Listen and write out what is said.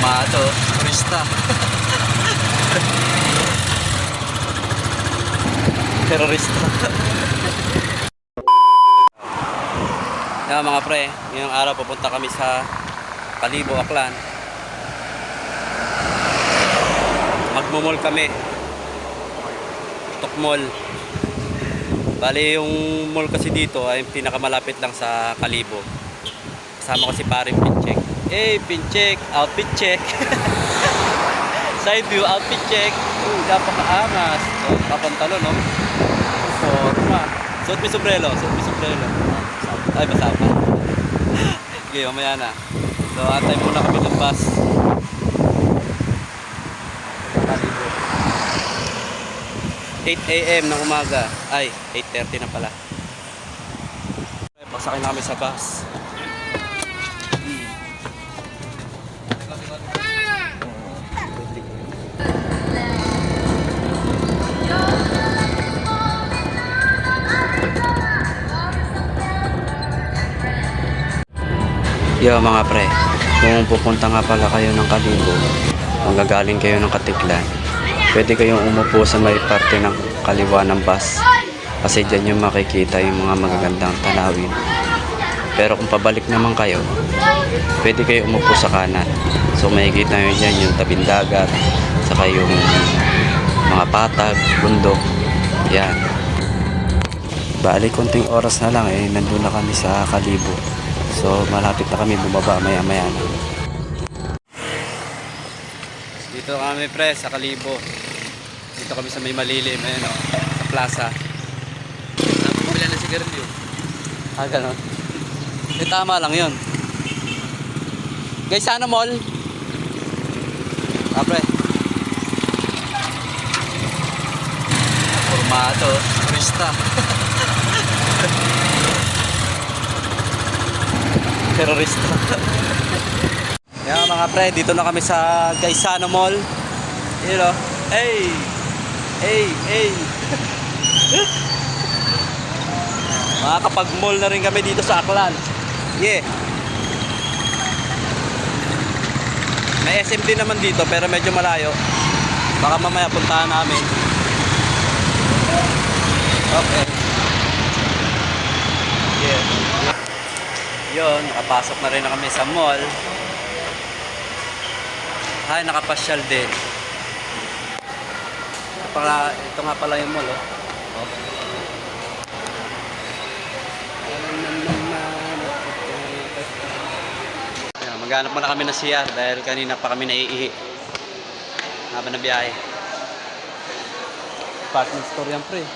Formado, turista. Terorista. Mga pre, ngayong araw pupunta kami sa Kalibo, Aklan. Magmumol kami. Tukmol. Bali yung mall kasi dito ay pinakamalapit lang sa Kalibo. Kasama ko si paring Pincheck. Pincheck, outfit check. Side view, outfit check. Napakaangas. Papantalon, no? Forma. Suot mi sombrero. Ay, basa pa. Okay, mamaya na. So, antay muna kami ng bus. 8 AM ng umaga. Ay, 8:30 na pala. Pagsakay na kami sa bus. Yo mga pre, kung pupunta nga pala kayo ng Kalibo, kung gagaling kayo ng Katiklan, pwede kayong umupo sa may parte ng kaliwa ng bus kasi dyan yung makikita yung mga magagandang tanawin. Pero kung pabalik naman kayo, pwede kayo umupo sa kanan. So makikita nyo dyan yung tabing dagat, saka yung mga patag, bundok. Yan. Bali konting oras na lang nandun na kami sa Kalibo. So malapit na kami bumaba maya-maya na. Dito kami pre sa Kalibo. Dito kami sa may malilim sa plaza. Napapila na sigarilyo. Ganon. Tama lang yun. Guys, sana mall. Pre. Formado, turista. Terorista. Yan mga pre, dito na kami sa Gaisano Mall. Yun o. Hey! Makakapag-mall na rin kami dito sa Aklan. Yeah. May SM din naman dito pero medyo malayo. Baka mamaya puntahan namin. Okay. Yeah. Yun, nakapasok na rin na kami sa mall. Ay, nakapasyal din. Ito nga pala yung mall, Ayan, maghanap muna kami ng CR dahil kanina pa kami naiihi. Habang na biyahe. Department store yan, pre.